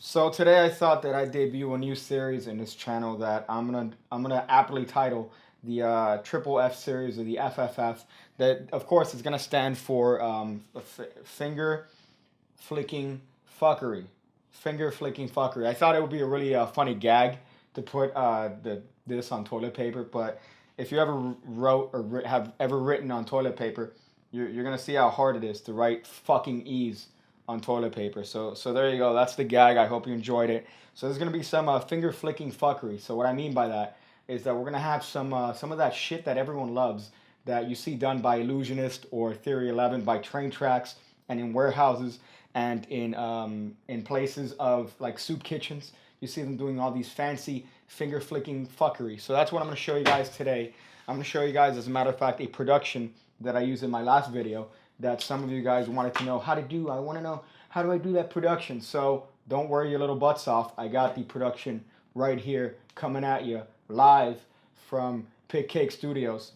So today I thought that I'd debut a new series in this channel that I'm gonna aptly title the Triple F series, or the FFF. That of course is gonna stand for Finger Flicking Fuckery. Finger Flicking Fuckery. I thought it would be a really funny gag to put this on toilet paper, but if you ever wrote or have ever written on toilet paper, you're gonna see how hard it is to write fucking ease on toilet paper. So there you go. That's the gag. I hope you enjoyed it. So there's gonna be some finger flicking fuckery. So what I mean by that is that we're gonna have some of that shit that everyone loves that you see done by Illusionist or Theory 11 by train tracks and in warehouses and in places of like soup kitchens. You see them doing all these fancy finger flicking fuckery. So that's what I'm gonna show you guys today. I'm gonna show you guys, as a matter of fact, a production that I used in my last video that some of you guys wanted to know how to do. I want to know, how do I do that production? So don't worry your little butts off. I got the production right here coming at you live from PigCake Studios.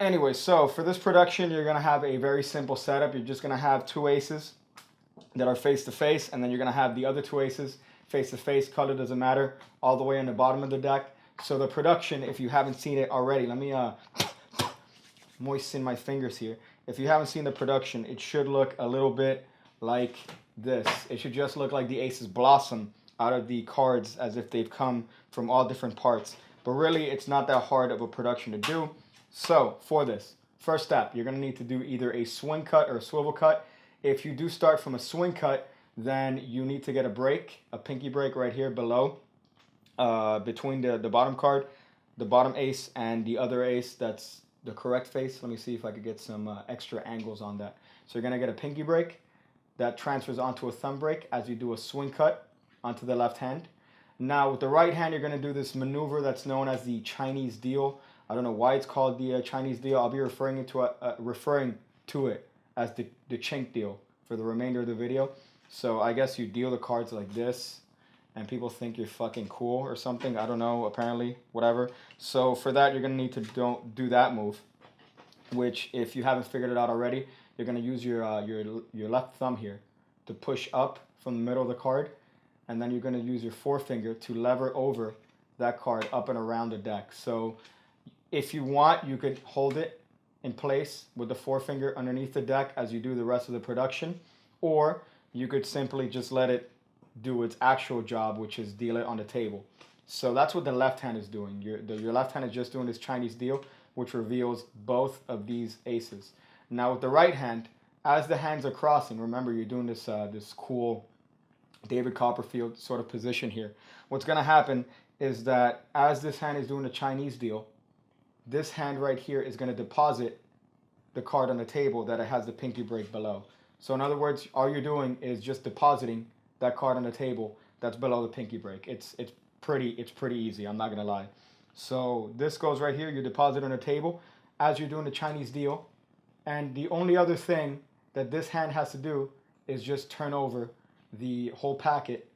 Anyway, so for this production, you're going to have a very simple setup. You're just going to have two aces that are face to face, and then you're going to have the other two aces face to face. Color doesn't matter, all the way on the bottom of the deck. So the production, if you haven't seen it already, let me moisten my fingers here. If you haven't seen the production, it should look a little bit like this. It should just look like the aces blossom out of the cards as if they've come from all different parts. But really, it's not that hard of a production to do. So for this, first step, you're going to need to do either a swing cut or a swivel cut. If you do start from a swing cut, then you need to get a break, a pinky break right here below. Between the bottom card, the bottom ace, and the other ace that's the correct face. Let me see if I could get some extra angles on that. So you're going to get a pinky break that transfers onto a thumb break as you do a swing cut onto the left hand. Now with the right hand, you're going to do this maneuver that's known as the Chinese deal. I don't know why it's called the Chinese deal. I'll be referring to it as the chink deal for the remainder of the video. So I guess you deal the cards like this, and people think you're fucking cool or something. I don't know, apparently, whatever. So for that, you're going to need to don't do that move, which, if you haven't figured it out already, you're going to use your left thumb here to push up from the middle of the card, and then you're going to use your forefinger to lever over that card up and around the deck. So if you want, you could hold it in place with the forefinger underneath the deck as you do the rest of the production, or you could simply just let it do its actual job, which is deal it on the table. So that's what the left hand is doing. Your left hand is just doing this Chinese deal, which reveals both of these aces. Now with the right hand, as the hands are crossing, remember you're doing this this cool David Copperfield sort of position here. What's going to happen is that as this hand is doing the Chinese deal, this hand right here is going to deposit the card on the table that it has the pinky break below. So in other words, all you're doing is just depositing that card on the table that's below the pinky break. It's pretty easy, I'm not gonna lie. So this goes right here, you deposit on the table as you're doing the Chinese deal, and the only other thing that this hand has to do is just turn over the whole packet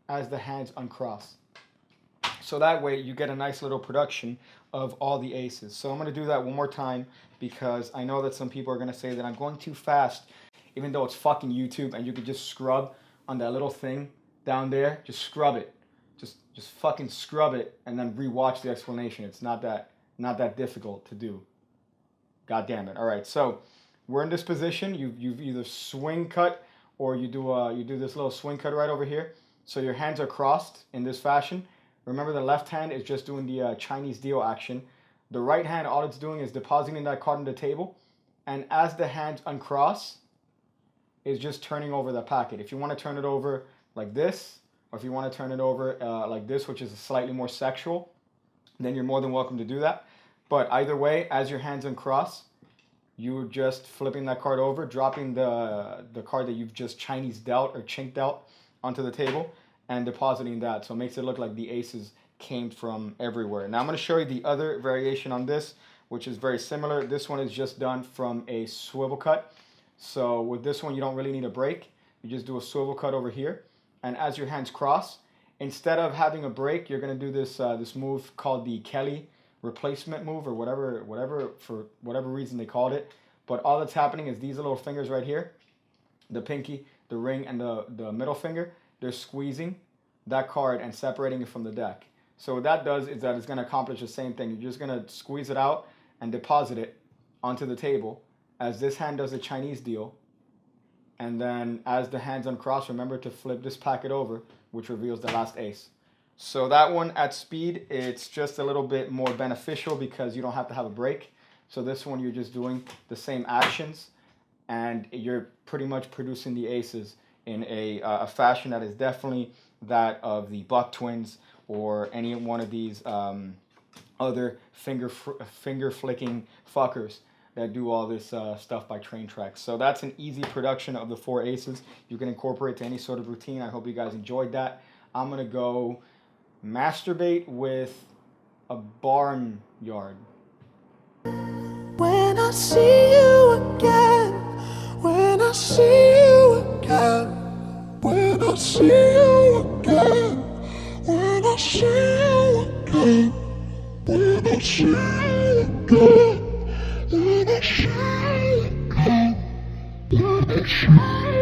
as the hands uncross. So that way you get a nice little production of all the aces. So I'm going to do that one more time because I know that some people are going to say that I'm going too fast, even though it's fucking YouTube and you could just scrub on that little thing down there. Just scrub it. Just fucking scrub it and then rewatch the explanation. It's not that difficult to do. God damn it. All right, so we're in this position. You've either swing cut or you do this little swing cut right over here. So your hands are crossed in this fashion. Remember, the left hand is just doing the Chinese deal action. The right hand, all it's doing is depositing that card on the table. And as the hands uncross, is just turning over the packet. If you want to turn it over like this, or if you want to turn it over like this, which is slightly more sexual, then you're more than welcome to do that. But either way, as your hands uncross, you're just flipping that card over, dropping the card that you've just Chinese dealt or chink dealt onto the table, and depositing that. So it makes it look like the aces came from everywhere. Now I'm going to show you the other variation on this, which is very similar. This one is just done from a swivel cut. So with this one, you don't really need a break. You just do a swivel cut over here. And as your hands cross, instead of having a break, you're going to do this this move called the Kelly replacement move, or whatever for whatever reason they called it. But all that's happening is these little fingers right here the pinky, the ring, and the middle finger, they're squeezing that card and separating it from the deck. So what that does is that it's going to accomplish the same thing. You're just going to squeeze it out and deposit it onto the table as this hand does a Chinese deal. And then as the hands uncross, remember to flip this packet over, which reveals the last ace. So that one at speed, it's just a little bit more beneficial because you don't have to have a break. So this one, you're just doing the same actions and you're pretty much producing the aces in a fashion that is definitely that of the Buck Twins or any one of these other finger flicking fuckers that do all this stuff by train tracks. So that's an easy production of the 4 aces. You can incorporate to any sort of routine. I hope you guys enjoyed that. I'm gonna go masturbate with a barnyard. When I see you again, when I see you again, when I see you again, when I see you again, when I see you again, when I see you again, when I see you again.